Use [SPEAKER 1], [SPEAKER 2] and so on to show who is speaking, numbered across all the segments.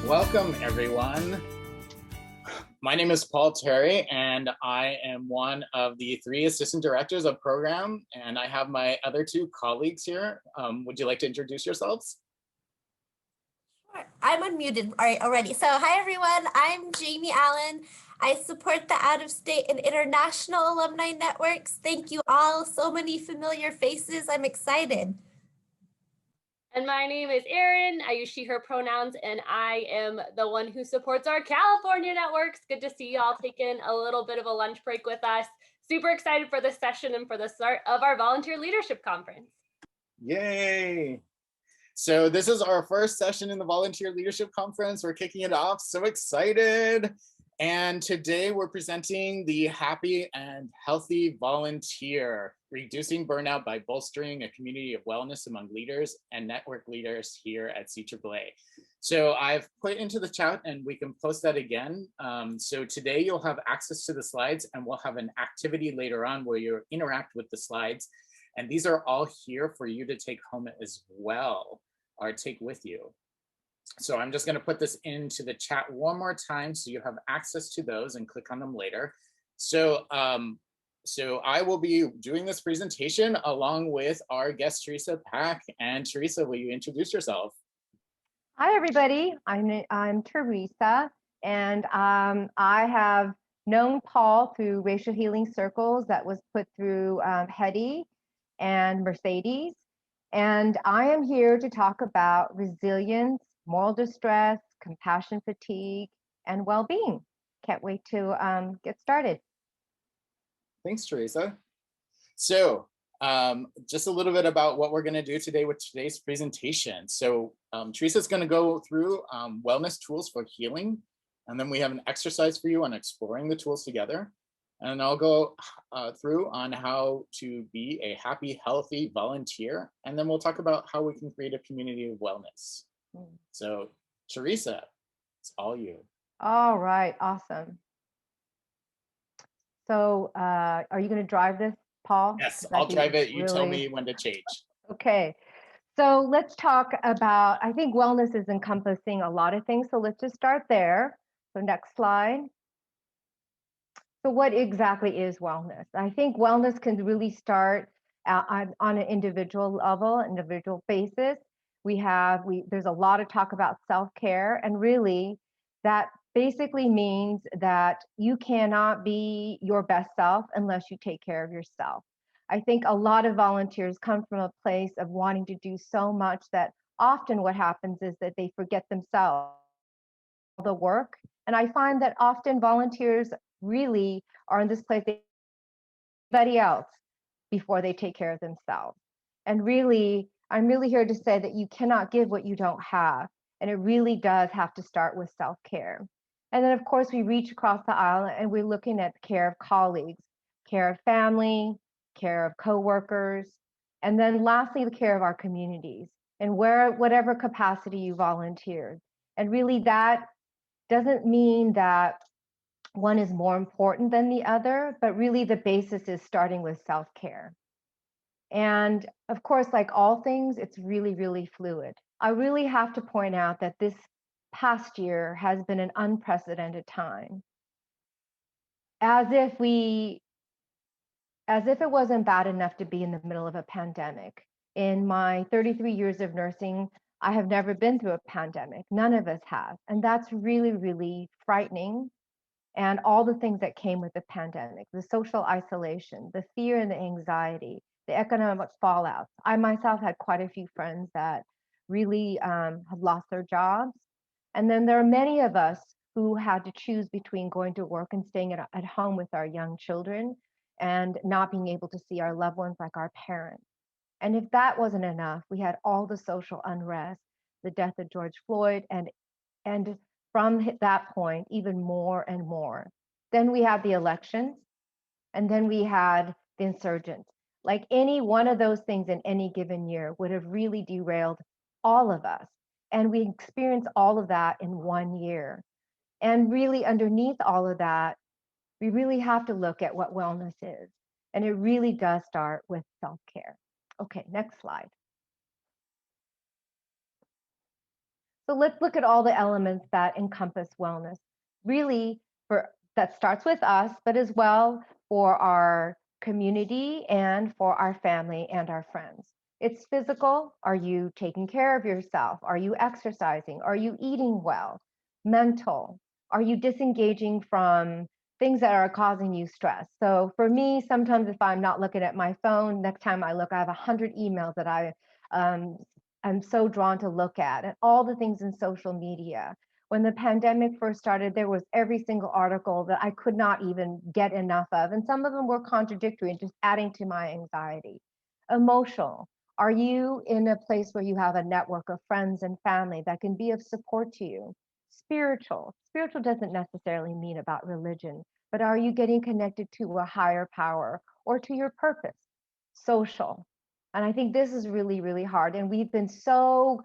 [SPEAKER 1] Welcome, everyone. My name is Paul Terry, and I am one of the 3 assistant directors of program, and I have my other 2 colleagues here. Would you like to introduce yourselves?
[SPEAKER 2] Sure. I'm unmuted already. So hi, everyone. I'm Jamie Allen. I support the out-of-state and international alumni networks. Thank you all. So many familiar faces. I'm excited.
[SPEAKER 3] And my name is Erin. I use she, her pronouns, and I am the one who supports our California networks. Good to see you all taking a little bit of a lunch break with us. Super excited for this session and for the start of our Volunteer Leadership Conference.
[SPEAKER 1] Yay! So this is our first session in the Volunteer Leadership Conference. We're kicking it off. So excited. And today we're presenting the Happy and Healthy Volunteer, Reducing Burnout by Bolstering a Community of Wellness Among Leaders and Network Leaders here at CAAA. So I've put into the chat and we can post that again. So today you'll have access to the slides and we'll have an activity later on where you interact with the slides. And these are all here for you to take home as well or take with you. So I'm just going to put this into the chat one more time so you have access to those and click on them later. So I will be doing this presentation along with our guest Theresa Pack. And Theresa, will you introduce yourself?
[SPEAKER 4] Hi everybody, I'm Theresa, and I have known Paul through Racial Healing Circles that was put through Hetty and Mercedes, and I am here to talk about resilience, moral distress, compassion fatigue, and well-being. Can't wait to get started.
[SPEAKER 1] Thanks, Theresa. So just a little bit about what we're going to do today with today's presentation. So Theresa's going to go through wellness tools for healing, and then we have an exercise for you on exploring the tools together. And I'll go through on how to be a happy, healthy volunteer, and then we'll talk about how we can create a community of wellness. So Theresa, it's all you.
[SPEAKER 4] All right, awesome. So are you going to drive this, Paul?
[SPEAKER 1] Yes, I'll drive it. You tell me when to change.
[SPEAKER 4] Okay, so let's talk about, I think wellness is encompassing a lot of things. So let's just start there. So next slide. So what exactly is wellness? I think wellness can really start on an individual level, individual basis. There's a lot of talk about self-care, and really that basically means that you cannot be your best self unless you take care of yourself. I think a lot of volunteers come from a place of wanting to do so much that often what happens is that they forget themselves, the work. And I find that often volunteers really are in this place, everybody else before they take care of themselves. And really, I'm really here to say that you cannot give what you don't have. And it really does have to start with self-care. And then, of course, we reach across the aisle and we're looking at the care of colleagues, care of family, care of coworkers, and then lastly, the care of our communities and whatever capacity you volunteered. And really that doesn't mean that one is more important than the other, but really the basis is starting with self-care. And of course, like all things, it's really, really fluid. I really have to point out that this past year has been an unprecedented time. As if it wasn't bad enough to be in the middle of a pandemic. In my 33 years of nursing, I have never been through a pandemic. None of us have. And that's really, really frightening. And all the things that came with the pandemic, the social isolation, the fear and the anxiety, the economic fallout. I myself had quite a few friends that really have lost their jobs. And then there are many of us who had to choose between going to work and staying at home with our young children and not being able to see our loved ones like our parents. And if that wasn't enough, we had all the social unrest, the death of George Floyd, and from that point, even more and more. Then we had the elections, and then we had the insurgents. Like any one of those things in any given year would have really derailed all of us. And we experienced all of that in 1 year. And really underneath all of that, we really have to look at what wellness is. And it really does start with self-care. Okay, next slide. So let's look at all the elements that encompass wellness. Really, that starts with us, but as well for our community and for our family and our friends. It's physical. Are you taking care of yourself? Are you exercising? Are you eating well? Mental. Are you disengaging from things that are causing you stress? So for me, sometimes if I'm not looking at my phone, next time I look, I have 100 emails that I'm so drawn to look at, and all the things in social media. When the pandemic first started, there was every single article that I could not even get enough of. And some of them were contradictory and just adding to my anxiety. Emotional. Are you in a place where you have a network of friends and family that can be of support to you? Spiritual. Spiritual doesn't necessarily mean about religion, but are you getting connected to a higher power or to your purpose? Social. And I think this is really, really hard. And we've been so,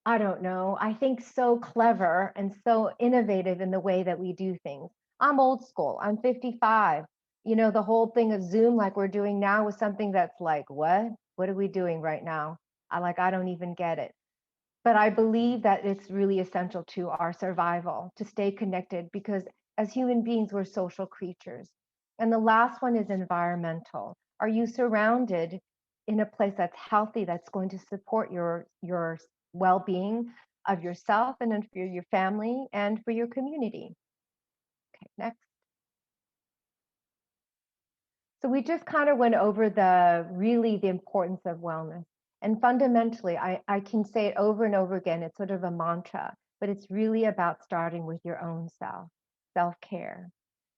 [SPEAKER 4] I don't know, I think so clever and so innovative in the way that we do things. I'm old school. I'm 55. You know, the whole thing of Zoom, like we're doing now, was something that's like, what? What are we doing right now? I don't even get it. But I believe that it's really essential to our survival to stay connected because as human beings, we're social creatures. And the last one is environmental. Are you surrounded in a place that's healthy, that's going to support your well-being of yourself and then for your family and for your community? Okay, next. So we just kind of went over the importance of wellness. And fundamentally, I can say it over and over again. It's sort of a mantra, but it's really about starting with your own self-care.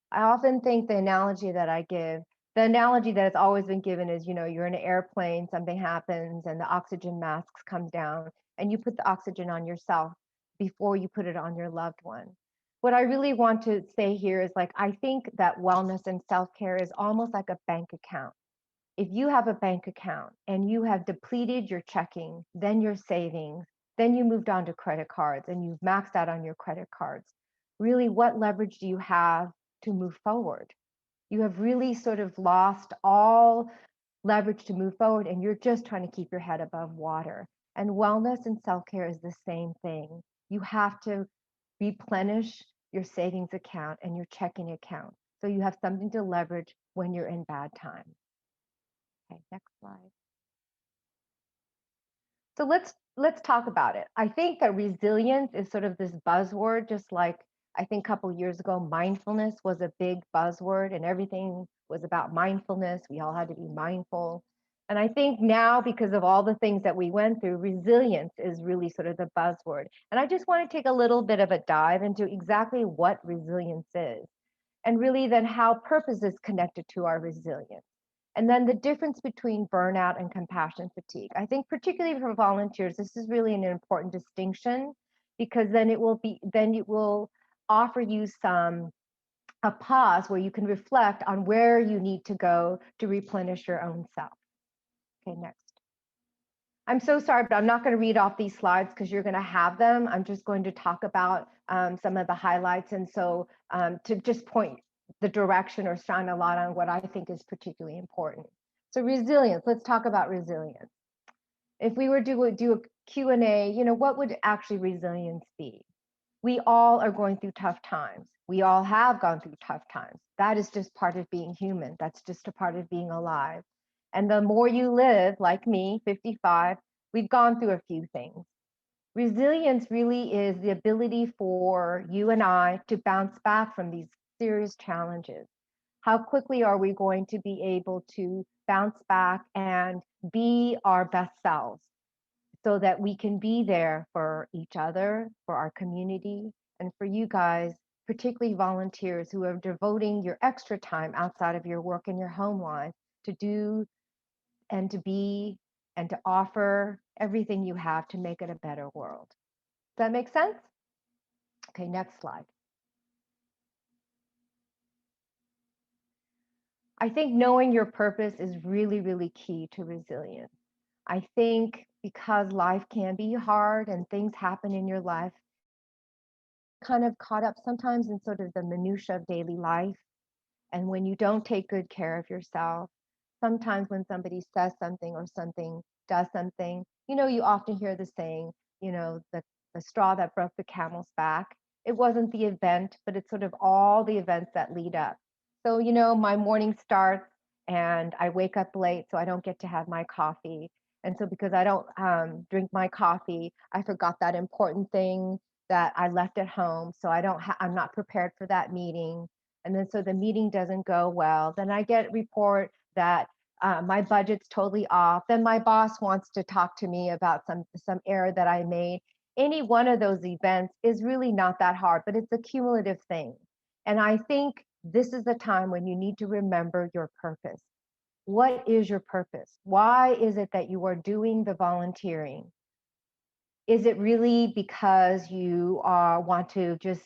[SPEAKER 4] I often think the analogy that I give, the analogy that has always been given is, you know, you're in an airplane, something happens and the oxygen masks come down and you put the oxygen on yourself before you put it on your loved one. What I really want to say here is like, I think that wellness and self-care is almost like a bank account. If you have a bank account and you have depleted your checking, then your savings, then you moved on to credit cards and you've maxed out on your credit cards, really what leverage do you have to move forward? You have really sort of lost all leverage to move forward and you're just trying to keep your head above water. And wellness and self-care is the same thing. You have to replenish your savings account and your checking account so you have something to leverage when you're in bad times. Okay, next slide. So let's talk about it. I think that resilience is sort of this buzzword, just like I think a couple of years ago, mindfulness was a big buzzword and everything was about mindfulness. We all had to be mindful. And I think now, because of all the things that we went through, resilience is really sort of the buzzword. And I just want to take a little bit of a dive into exactly what resilience is and really then how purpose is connected to our resilience. And then the difference between burnout and compassion fatigue. I think particularly for volunteers, this is really an important distinction because then it will offer you a pause where you can reflect on where you need to go to replenish your own self. Okay, next. I'm so sorry, but I'm not going to read off these slides because you're going to have them. I'm just going to talk about some of the highlights. And so to just point the direction or shine a light on what I think is particularly important. So resilience, let's talk about resilience. If we were to do a Q&A, you know, what would actually resilience be? We all are going through tough times. We all have gone through tough times. That is just part of being human. That's just a part of being alive. And the more you live, like me, 55, we've gone through a few things. Resilience really is the ability for you and I to bounce back from these serious challenges. How quickly are we going to be able to bounce back and be our best selves so that we can be there for each other, for our community, and for you guys, particularly volunteers who are devoting your extra time outside of your work and your home life to do and to be and to offer everything you have to make it a better world. Does that make sense? Okay, next slide. I think knowing your purpose is really, really key to resilience. I think because life can be hard and things happen in your life, kind of caught up sometimes in sort of the minutia of daily life. And when you don't take good care of yourself, sometimes when somebody says something or something does something, you know, you often hear the saying, you know, the straw that broke the camel's back. It wasn't the event, but it's sort of all the events that lead up. So, my morning starts and I wake up late, so I don't get to have my coffee. And so because I don't drink my coffee, I forgot that important thing that I left at home. So I'm not prepared for that meeting. And then so the meeting doesn't go well. Then I get a report that my budget's totally off. Then my boss wants to talk to me about some error that I made. Any one of those events is really not that hard, but it's a cumulative thing. And I think this is the time when you need to remember your purpose. What is your purpose? Why is it that you are doing the volunteering? Is it really because you want to just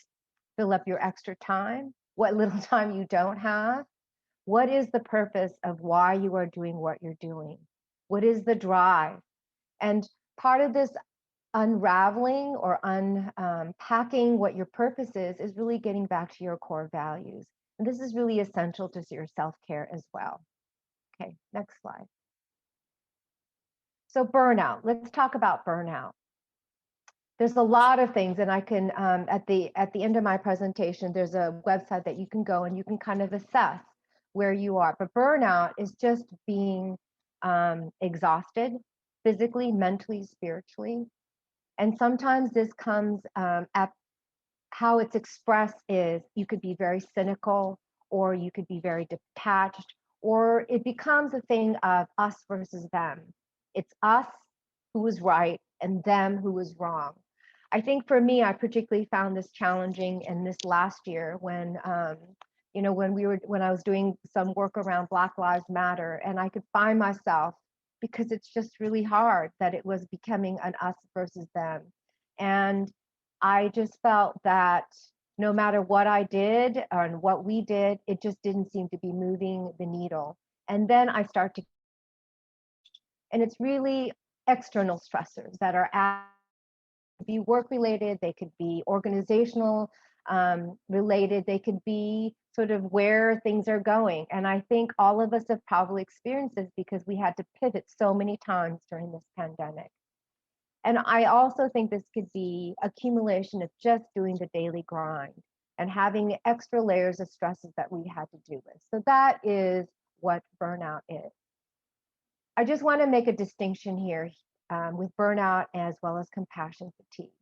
[SPEAKER 4] fill up your extra time? What little time you don't have? What is the purpose of why you are doing what you're doing? What is the drive? And part of this unraveling or unpacking what your purpose is really getting back to your core values. And this is really essential to your self-care as well. Okay, next slide. So burnout, let's talk about burnout. There's a lot of things, and I can, at the end of my presentation, there's a website that you can go and you can kind of assess where you are. But burnout is just being exhausted physically, mentally, spiritually. And sometimes this comes at how it's expressed is you could be very cynical, or you could be very detached, or it becomes a thing of us versus them. It's us who was right and them who was wrong. I think for me, I particularly found this challenging in this last year when when I was doing some work around Black Lives Matter, and I could find myself, because it's just really hard, that it was becoming an us versus them. And I just felt that no matter what I did and what we did, it just didn't seem to be moving the needle. And then I start to, and it's really external stressors that are be work related, they could be organizational related, they could be sort of where things are going. And I think all of us have probably experienced this because we had to pivot so many times during this pandemic. And I also think this could be accumulation of just doing the daily grind and having extra layers of stresses that we had to deal with. So that is what burnout is. I just want to make a distinction here with burnout as well as compassion fatigue.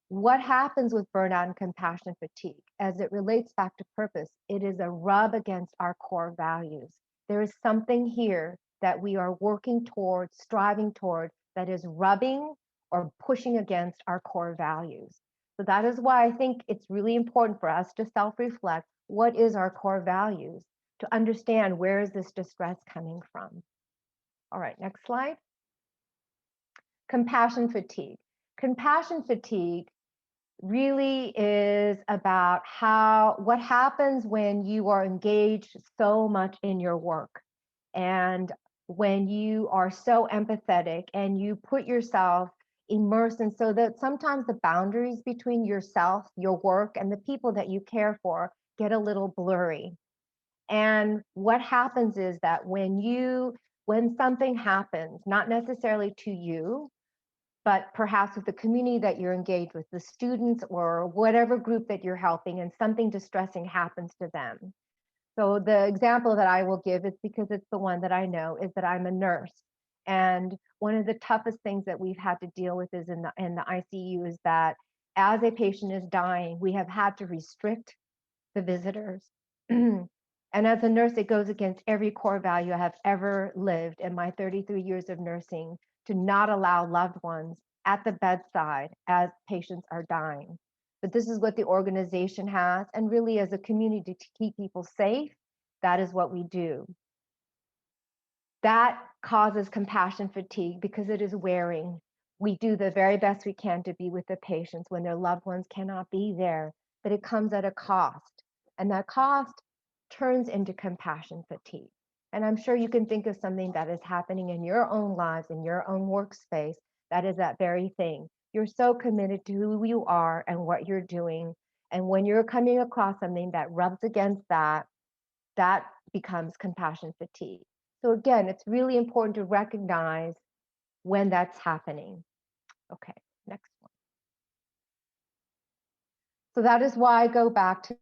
[SPEAKER 4] What happens with burnout and compassion fatigue, as it relates back to purpose, it is a rub against our core values. There is something here that we are working towards, striving toward, that is rubbing or pushing against our core values. So that is why I think it's really important for us to self-reflect. What is our core values? To understand where is this distress coming from? All right, next slide. Compassion fatigue. Compassion fatigue really is about what happens when you are engaged so much in your work, and when you are so empathetic and you put yourself immersed, and so that sometimes the boundaries between yourself, your work, and the people that you care for get a little blurry. And what happens is that when something happens, not necessarily to you, but perhaps with the community that you're engaged with, the students or whatever group that you're helping, and something distressing happens to them. So the example that I will give is because it's the one that I know, is that I'm a nurse. And one of the toughest things that we've had to deal with is in the ICU is that as a patient is dying, we have had to restrict the visitors. And as a nurse, it goes against every core value I have ever lived in my 33 years of nursing, to not allow loved ones at the bedside as patients are dying. But this is what the organization has, and really as a community to keep people safe, that is what we do. That causes compassion fatigue because it is wearing. We do the very best we can to be with the patients when their loved ones cannot be there, but it comes at a cost. And that cost turns into compassion fatigue. And I'm sure you can think of something that is happening in your own lives, in your own workspace, that is that very thing. You're so committed to who you are and what you're doing. And when you're coming across something that rubs against that, that becomes compassion fatigue. So again, it's really important to recognize when that's happening. Okay, next one. So that is why I go back to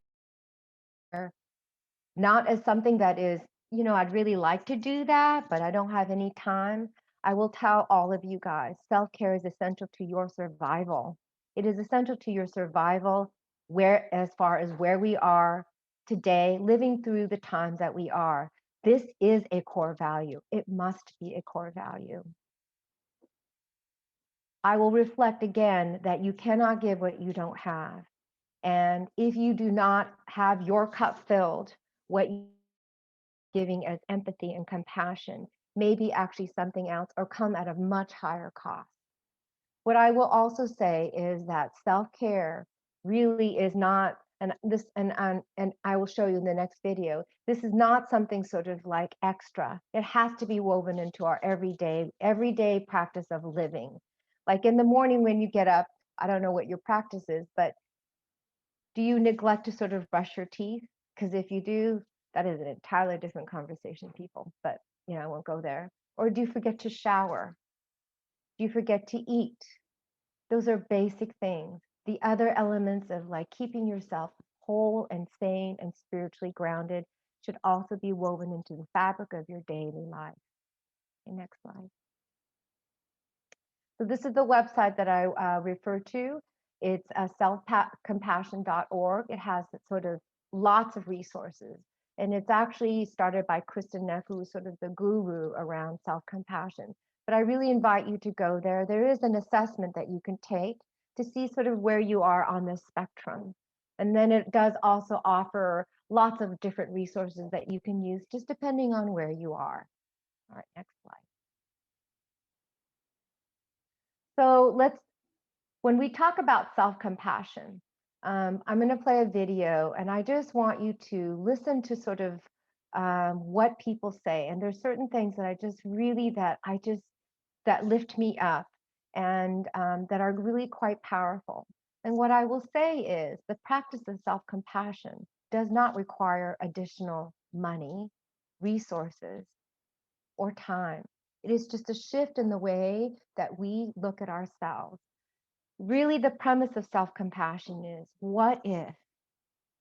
[SPEAKER 4] not as something that is, I'd really like to do that, but I don't have any time. I will tell all of you guys, self-care is essential to your survival. It is essential to your survival as far as where we are today, living through the times that we are. This is a core value. It must be a core value. I will reflect again that you cannot give what you don't have. And if you do not have your cup filled, what you're giving as empathy and compassion may be actually something else or come at a much higher cost. What I will also say is that self-care really is not, and I will show you in the next video, this is not something sort of like extra. It has to be woven into our everyday practice of living. Like in the morning when you get up, I don't know what your practice is, but do you neglect to sort of brush your teeth? Because if you do, that is an entirely different conversation, people, but I won't go there. Or do you forget to shower? Do you forget to eat? Those are basic things. The other elements of like keeping yourself whole and sane and spiritually grounded should also be woven into the fabric of your daily life. Okay, next slide. So this is the website that I refer to. It's selfcompassion.org. It has sort of lots of resources. And it's actually started by Kristen Neff, who is sort of the guru around self-compassion. But I really invite you to go there. There is an assessment that you can take to see sort of where you are on this spectrum. And then it does also offer lots of different resources that you can use just depending on where you are. All right, next slide. So when we talk about self-compassion, I'm going to play a video, and I just want you to listen to sort of what people say. And there's certain things that that lift me up and that are really quite powerful. And what I will say is the practice of self-compassion does not require additional money, resources, or time. It is just a shift in the way that we look at ourselves. Really, the premise of self-compassion is, what if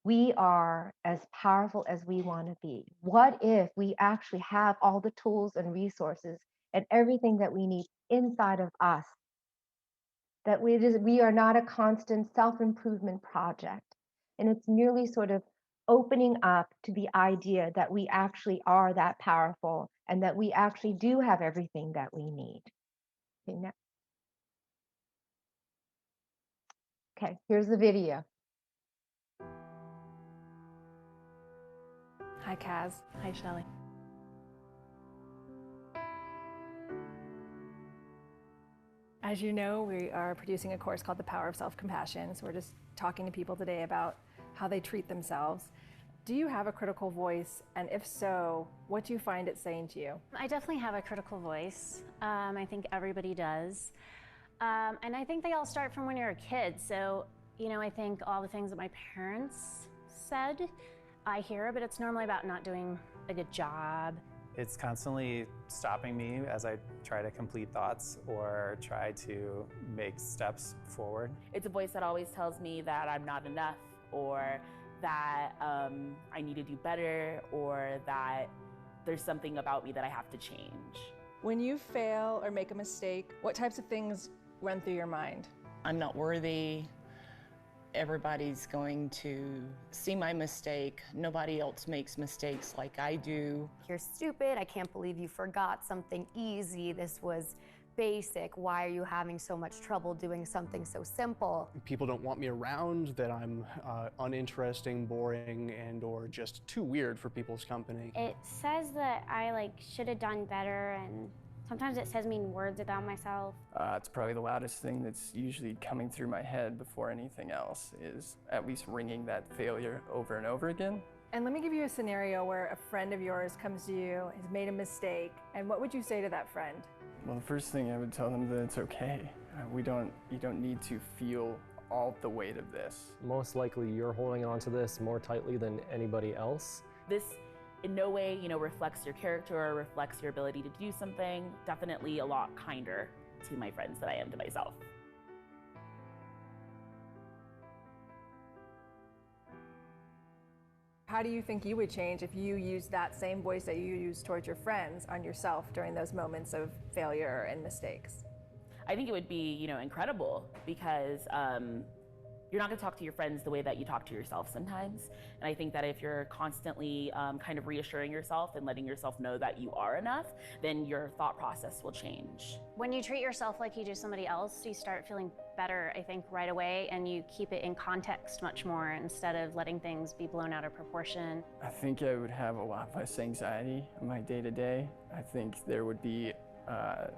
[SPEAKER 4] we are as powerful as we want to be? What if we actually have all the tools and resources and everything that we need inside of us? That we are not a constant self-improvement project. And it's merely sort of opening up to the idea that we actually are that powerful and that we actually do have everything that we need. Okay, next. Okay, here's the video.
[SPEAKER 5] Hi, Kaz. Hi, Shelly. As you know, we are producing a course called The Power of Self-Compassion. So we're just talking to people today about how they treat themselves. Do you have a critical voice? And if so, what do you find it saying to you?
[SPEAKER 6] I definitely have a critical voice. I think everybody does. And I think they all start from when you're a kid. So, I think all the things that my parents said, I hear, but it's normally about not doing a good job.
[SPEAKER 7] It's constantly stopping me as I try to complete thoughts or try to make steps forward.
[SPEAKER 8] It's a voice that always tells me that I'm not enough, or that I need to do better, or that there's something about me that I have to change.
[SPEAKER 5] When you fail or make a mistake, what types of things run through your mind?
[SPEAKER 9] I'm not worthy. Everybody's going to see my mistake. Nobody else makes mistakes like I do.
[SPEAKER 10] You're stupid. I can't believe you forgot something easy. This was basic. Why are you having so much trouble doing something so simple?
[SPEAKER 11] People don't want me around, that I'm uninteresting, boring, and or just too weird for people's company.
[SPEAKER 12] It says that I should have done better, and sometimes it says mean words about myself.
[SPEAKER 13] It's probably the loudest thing that's usually coming through my head before anything else, is at least ringing that failure over and over again.
[SPEAKER 5] And let me give you a scenario where a friend of yours comes to you, has made a mistake, and what would you say to that friend?
[SPEAKER 13] Well, the first thing I would tell them that it's okay. You don't need to feel all the weight of this.
[SPEAKER 14] Most likely you're holding on to this more tightly than anybody else.
[SPEAKER 8] This in no way, reflects your character or reflects your ability to do something. Definitely a lot kinder to my friends than I am to myself.
[SPEAKER 5] how do you think you would change if you used that same voice that you use towards your friends on yourself during those moments of failure and mistakes?
[SPEAKER 8] I think it would be, incredible because you're not going to talk to your friends the way that you talk to yourself sometimes. And I think that if you're constantly kind of reassuring yourself and letting yourself know that you are enough, then your thought process will change.
[SPEAKER 12] When you treat yourself like you do somebody else, you start feeling better, I think, right away, and you keep it in context much more instead of letting things be blown out of proportion.
[SPEAKER 13] I think I would have a lot less anxiety in my day-to-day. I think there would be kind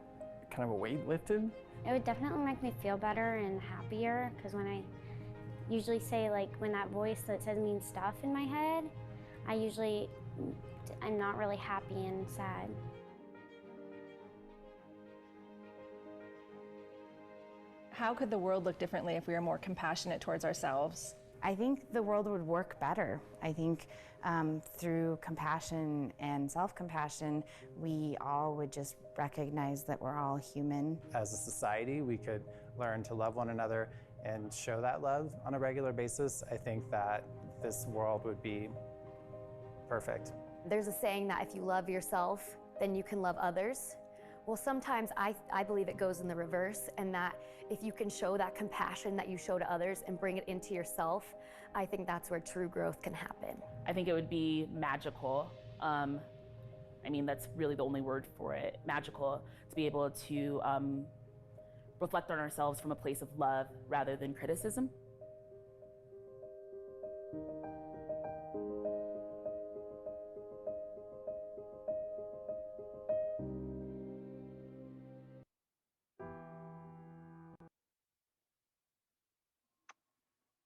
[SPEAKER 13] of a weight lifted.
[SPEAKER 12] It would definitely make me feel better and happier, because when I usually say, like, when that voice that says mean stuff in my head, I'm not really happy and sad.
[SPEAKER 5] How could the world look differently if we were more compassionate towards ourselves?
[SPEAKER 15] I think the world would work better. I think through compassion and self-compassion, we all would just recognize that we're all human.
[SPEAKER 7] As a society, we could learn to love one another and show that love on a regular basis. I think that this world would be perfect.
[SPEAKER 10] There's a saying that if you love yourself, then you can love others. Well, sometimes I believe it goes in the reverse, and that if you can show that compassion that you show to others and bring it into yourself, I think that's where true growth can happen.
[SPEAKER 8] I think it would be magical. That's really the only word for it, magical, to be able to reflect on ourselves from a place of love rather than criticism.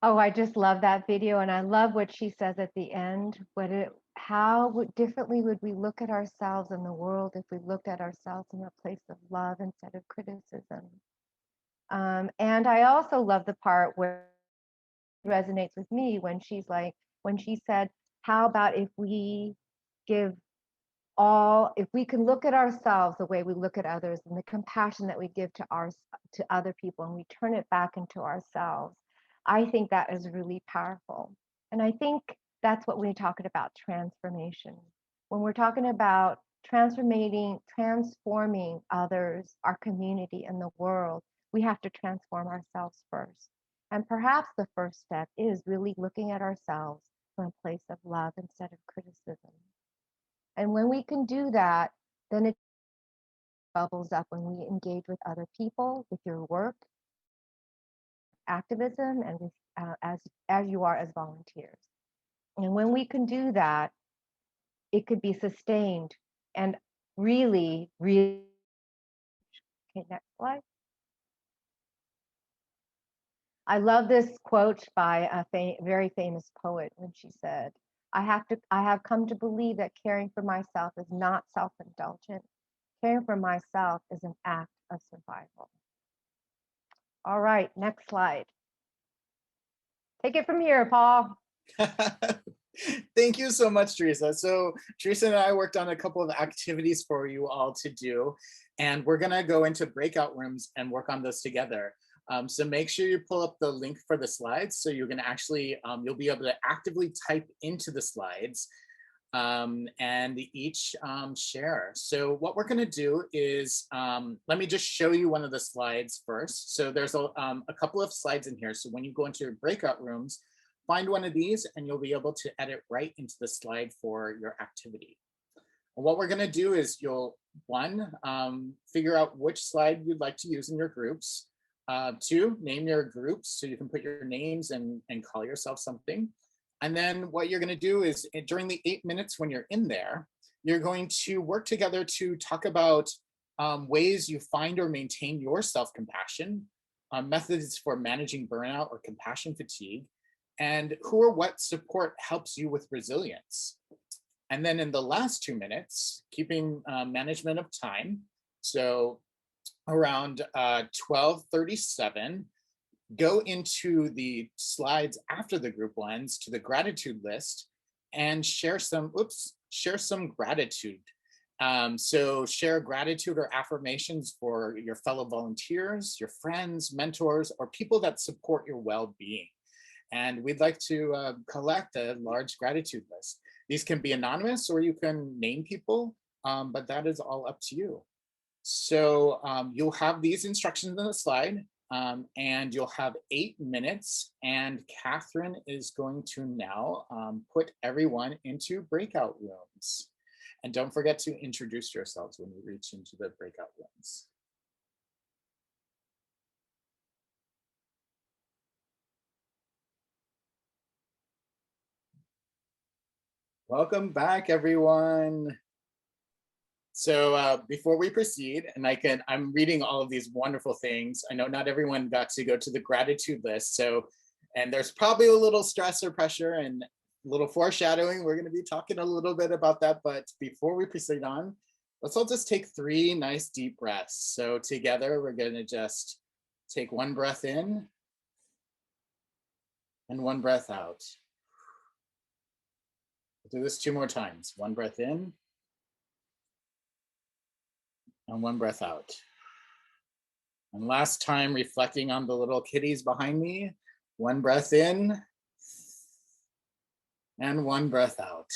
[SPEAKER 4] Oh, I just love that video, and I love what she says at the end. Differently would we look at ourselves in the world if we looked at ourselves in a place of love instead of criticism? And I also love the part where it resonates with me when she said, how about if we can look at ourselves the way we look at others, and the compassion that we give to other people, and we turn it back into ourselves. I think that is really powerful. And I think that's what we're talking about, transformation. When we're talking about transforming others, our community, and the world, we have to transform ourselves first. And perhaps the first step is really looking at ourselves from a place of love instead of criticism. And when we can do that, then it bubbles up when we engage with other people, with your work, activism, and with, as you are as volunteers. And when we can do that, it could be sustained and really, really. Okay, next slide. I love this quote by a very famous poet when she said, I have come to believe that caring for myself is not self-indulgent. Caring for myself is an act of survival. All right, next slide. Take it from here, Paul.
[SPEAKER 1] Thank you so much, Theresa. So Theresa and I worked on a couple of activities for you all to do, and we're gonna go into breakout rooms and work on those together. So make sure you pull up the link for the slides, so you're gonna actually, you'll be able to actively type into the slides and each share. So what we're gonna do is, let me just show you one of the slides first. So there's a couple of slides in here. So when you go into your breakout rooms, find one of these and you'll be able to edit right into the slide for your activity. And what we're gonna do is you'll, one, figure out which slide you'd like to use in your groups. Two, name your groups so you can put your names and call yourself something. And then what you're gonna do is during the 8 minutes when you're in there, you're going to work together to talk about ways you find or maintain your self-compassion, methods for managing burnout or compassion fatigue, and who or what support helps you with resilience. And then in the last 2 minutes, keeping management of time. So around 12:37, go into the slides after the group ones to the gratitude list and share some gratitude. So share gratitude or affirmations for your fellow volunteers, your friends, mentors, or people that support your well-being. And we'd like to collect a large gratitude list. These can be anonymous or you can name people, but that is all up to you. So you'll have these instructions on the slide, and you'll have 8 minutes, and Catherine is going to now put everyone into breakout rooms. And don't forget to introduce yourselves when you reach into the breakout rooms. Welcome back, everyone. So before we proceed, and I'm reading all of these wonderful things. I know not everyone got to go to the gratitude list. And there's probably a little stress or pressure and a little foreshadowing. We're going to be talking a little bit about that. But before we proceed on, let's all just take 3 nice deep breaths. So together, we're going to just take 1 breath in and 1 breath out. We'll do this 2 more times. 1 breath in and 1 breath out. And last time, reflecting on the little kitties behind me, 1 breath in and 1 breath out.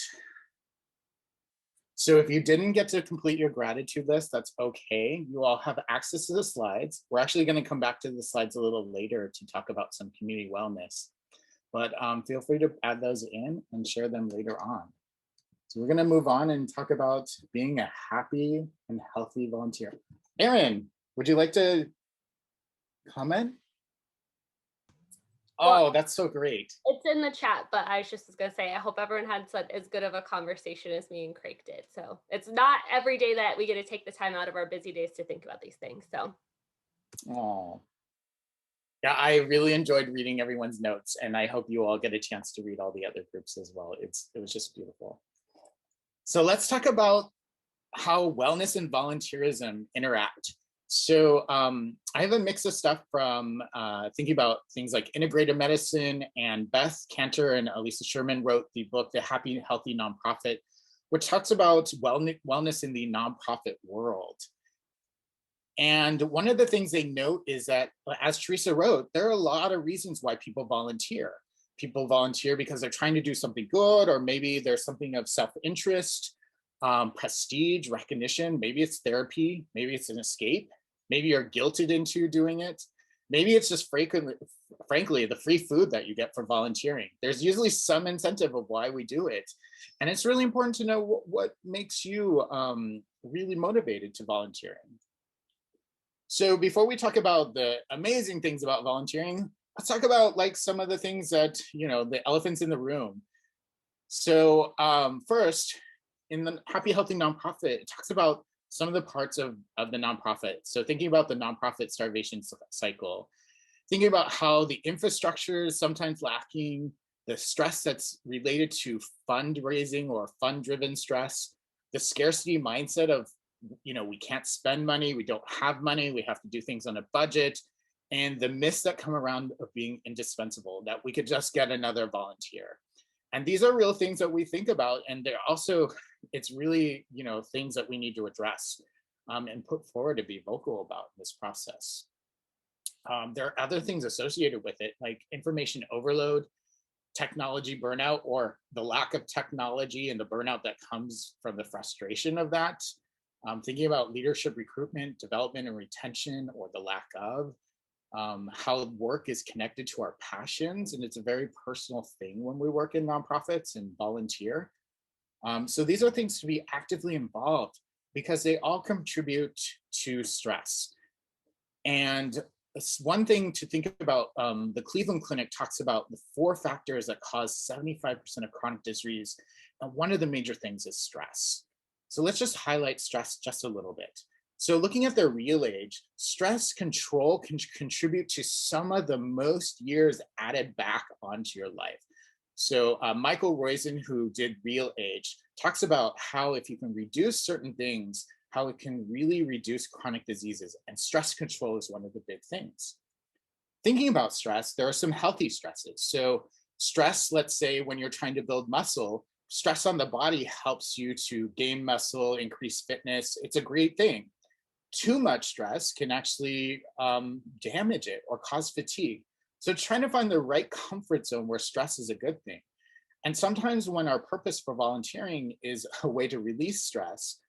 [SPEAKER 1] So if you didn't get to complete your gratitude list, that's okay. You all have access to the slides. We're actually going to come back to the slides a little later to talk about some community wellness, but feel free to add those in and share them later on. So we're going to move on and talk about being a happy and healthy volunteer. Erin, would you like to comment? Oh, that's so great.
[SPEAKER 3] It's in the chat, but I was just going to say, I hope everyone had as good of a conversation as me and Craig did. So it's not every day that we get to take the time out of our busy days to think about these things. So.
[SPEAKER 1] Oh, yeah, I really enjoyed reading everyone's notes, and I hope you all get a chance to read all the other groups as well. It was just beautiful. So let's talk about how wellness and volunteerism interact. So I have a mix of stuff from thinking about things like integrative medicine, and Beth Cantor and Elisa Sherman wrote the book, The Happy and Healthy Nonprofit, which talks about wellness in the nonprofit world. And one of the things they note is that, as Theresa wrote, there are a lot of reasons why people volunteer. People volunteer because they're trying to do something good, or maybe there's something of self-interest, prestige, recognition. Maybe it's therapy, maybe it's an escape. Maybe you're guilted into doing it. Maybe it's just frankly, the free food that you get for volunteering. There's usually some incentive of why we do it. And it's really important to know what makes you really motivated to volunteering. So before we talk about the amazing things about volunteering, let's talk about like some of the things that, the elephants in the room. So first, in the Happy Healthy Nonprofit, it talks about some of the parts of the nonprofit. So thinking about the nonprofit starvation cycle, thinking about how the infrastructure is sometimes lacking, the stress that's related to fundraising or fund-driven stress, the scarcity mindset of, we can't spend money, we don't have money, we have to do things on a budget, and the myths that come around of being indispensable, that we could just get another volunteer. And these are real things that we think about, and they're also, it's really, things that we need to address and put forward to be vocal about this process. There are other things associated with it, like information overload, technology burnout, or the lack of technology and the burnout that comes from the frustration of that. Thinking about leadership recruitment, development, and retention, or the lack of. How work is connected to our passions, and it's a very personal thing when we work in nonprofits and volunteer. So these are things to be actively involved, because they all contribute to stress. And one thing to think about, the Cleveland Clinic talks about the 4 factors that cause 75% of chronic disease, and one of the major things is stress. So let's just highlight stress just a little bit. So looking at their real age, stress control can contribute to some of the most years added back onto your life. So Michael Roizen, who did Real Age, talks about how if you can reduce certain things, how it can really reduce chronic diseases, and stress control is one of the big things. Thinking about stress, there are some healthy stresses. So stress, let's say when you're trying to build muscle, stress on the body helps you to gain muscle, increase fitness. It's a great thing. Too much stress can actually damage it or cause fatigue. So trying to find the right comfort zone where stress is a good thing. And sometimes when our purpose for volunteering is a way to release stress,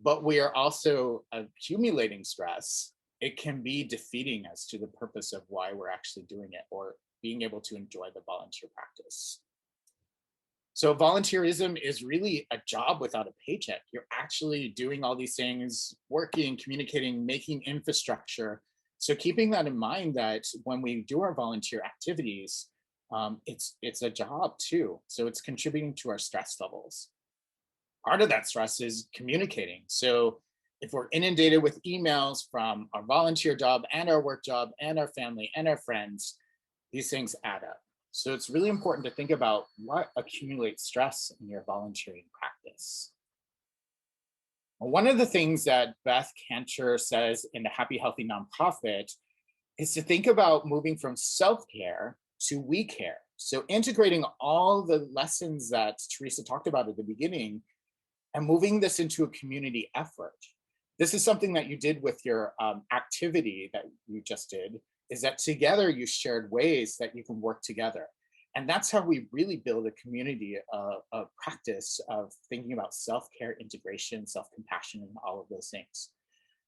[SPEAKER 1] but we are also accumulating stress, it can be defeating as to the purpose of why we're actually doing it or being able to enjoy the volunteer practice. So volunteerism is really a job without a paycheck. You're actually doing all these things, working, communicating, making infrastructure. So keeping that in mind, that when we do our volunteer activities, it's a job too. So it's contributing to our stress levels. Part of that stress is communicating. So if we're inundated with emails from our volunteer job and our work job and our family and our friends, these things add up. So it's really important to think about what accumulates stress in your volunteering practice. One of the things that Beth Cantor says in the Happy Healthy Nonprofit is to think about moving from self-care to we care. So integrating all the lessons that Theresa talked about at the beginning and moving this into a community effort. This is something that you did with your activity that you just did, is that together you shared ways that you can work together. And that's how we really build a community of practice of thinking about self-care, integration, self-compassion, and all of those things.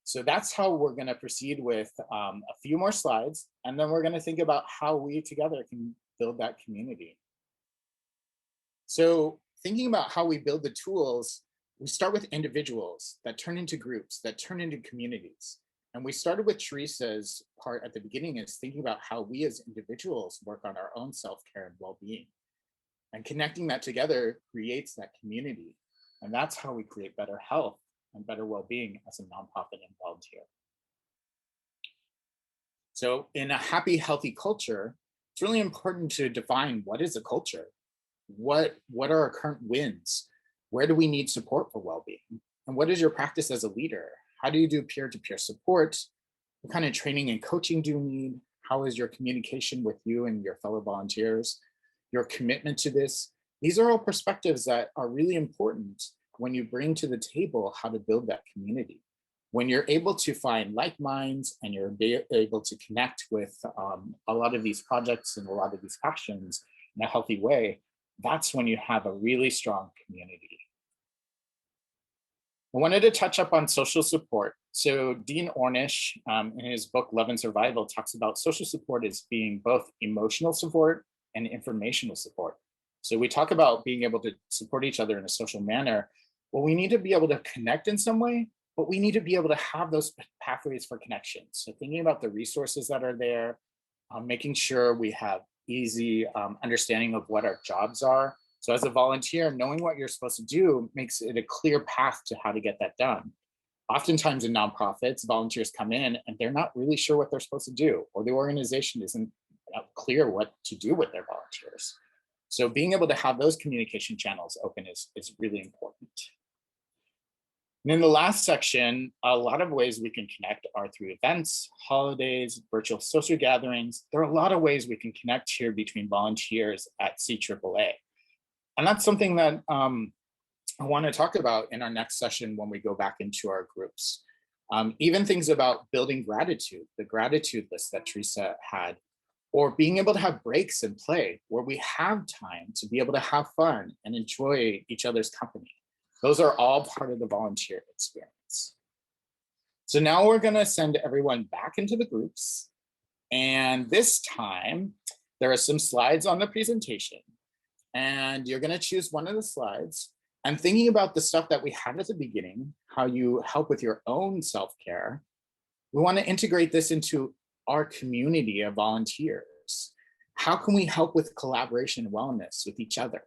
[SPEAKER 1] So that's how we're going to proceed with a few more slides, and then we're going to think about how we together can build that community. So thinking about how we build the tools, we start with individuals that turn into groups, that turn into communities. And we started with Theresa's part at the beginning, is thinking about how we as individuals work on our own self-care and well-being. And connecting that together creates that community. And that's how we create better health and better well-being as a nonprofit and volunteer. So in a happy, healthy culture, it's really important to define what is a culture? What are our current wins? Where do we need support for well-being? And what is your practice as a leader? How do you do peer-to-peer support? What kind of training and coaching do you need? How is your communication with you and your fellow volunteers? Your commitment to this? These are all perspectives that are really important when you bring to the table how to build that community. When you're able to find like minds and you're able to connect with a lot of these projects and a lot of these passions in a healthy way, that's when you have a really strong community. I wanted to touch up on social support. So Dean Ornish, in his book, Love and Survival, talks about social support as being both emotional support and informational support. So we talk about being able to support each other in a social manner. Well, we need to be able to connect in some way, but we need to be able to have those pathways for connection. So thinking about the resources that are there, making sure we have easy understanding of what our jobs are. So as a volunteer, knowing what you're supposed to do makes it a clear path to how to get that done. Oftentimes in nonprofits, volunteers come in and they're not really sure what they're supposed to do, or the organization isn't clear what to do with their volunteers. So being able to have those communication channels open is really important. And in the last section, a lot of ways we can connect are through events, holidays, virtual social gatherings. There are a lot of ways we can connect here between volunteers at CAAA. And that's something that I want to talk about in our next session when we go back into our groups. Even things about building gratitude, the gratitude list that Theresa had, or being able to have breaks and play where we have time to be able to have fun and enjoy each other's company. Those are all part of the volunteer experience. So now we're going to send everyone back into the groups. And this time, there are some slides on the presentation. And you're going to choose one of the slides. And thinking about the stuff that we had at the beginning, how you help with your own self-care, we want to integrate this into our community of volunteers. How can we help with collaboration and wellness with each other?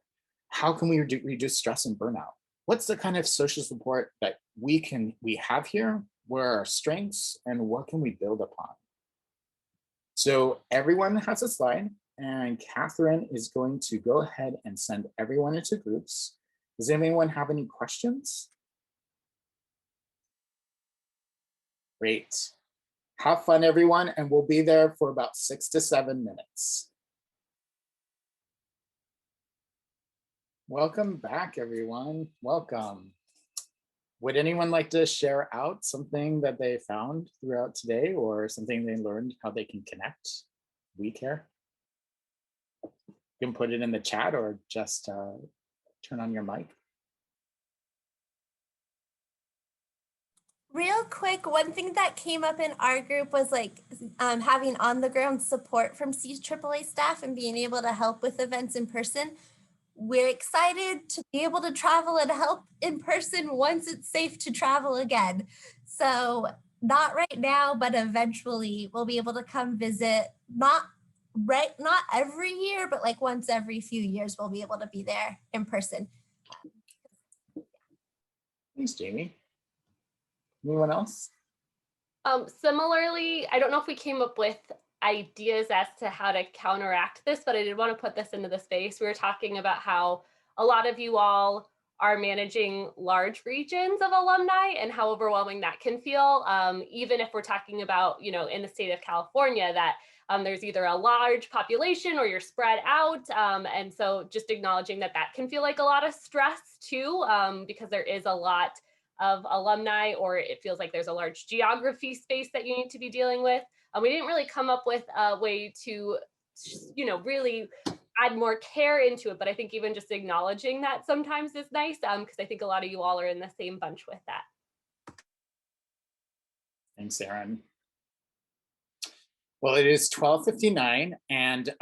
[SPEAKER 1] How can we reduce stress and burnout? What's the kind of social support that we have here? Where are our strengths and what can we build upon? So everyone has a slide, and Catherine is going to go ahead and send everyone into groups. Does anyone have any questions? Great. Have fun, everyone, and we'll be there for about 6 to 7 minutes. Welcome back, everyone. Welcome. Would anyone like to share out something that they found throughout today or something they learned how they can connect we care? You can put it in the chat or just turn on your mic.
[SPEAKER 2] Real quick, one thing that came up in our group was like having on the ground support from CAAA staff and being able to help with events in person. We're excited to be able to travel and help in person once it's safe to travel again. So not right now, but eventually we'll be able to come visit, not every year, but like once every few years, we'll be able to be there in person.
[SPEAKER 1] Thanks, Jamie. Anyone else?
[SPEAKER 3] Similarly, I don't know if we came up with ideas as to how to counteract this, but I did want to put this into the space. We were talking about how a lot of you all are managing large regions of alumni and how overwhelming that can feel. Even if we're talking about, you know, in the state of California, that there's either a large population or you're spread out. And so just acknowledging that that can feel like a lot of stress too, because there is a lot of alumni, or it feels like there's a large geography space that you need to be dealing with. We didn't really come up with a way to, you know, really add more care into it, but I think even just acknowledging that sometimes is nice, because I think a lot of you all are in the same bunch with that.
[SPEAKER 1] Thanks, Erin. Well, it is 12:59, and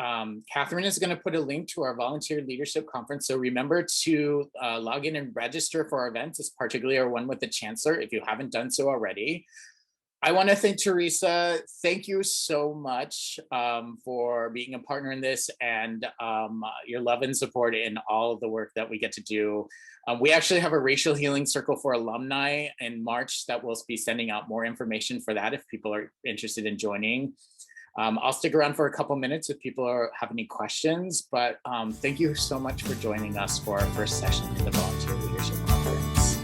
[SPEAKER 1] Catherine is going to put a link to our volunteer leadership conference. So remember to log in and register for our events, particularly our one with the Chancellor, if you haven't done so already. I want to thank Theresa. Thank you so much for being a partner in this and your love and support in all of the work that we get to do. We actually have a racial healing circle for alumni in March that we'll be sending out more information for that if people are interested in joining. I'll stick around for a couple minutes if people have any questions, but thank you so much for joining us for our first session in the Volunteer Leadership Conference.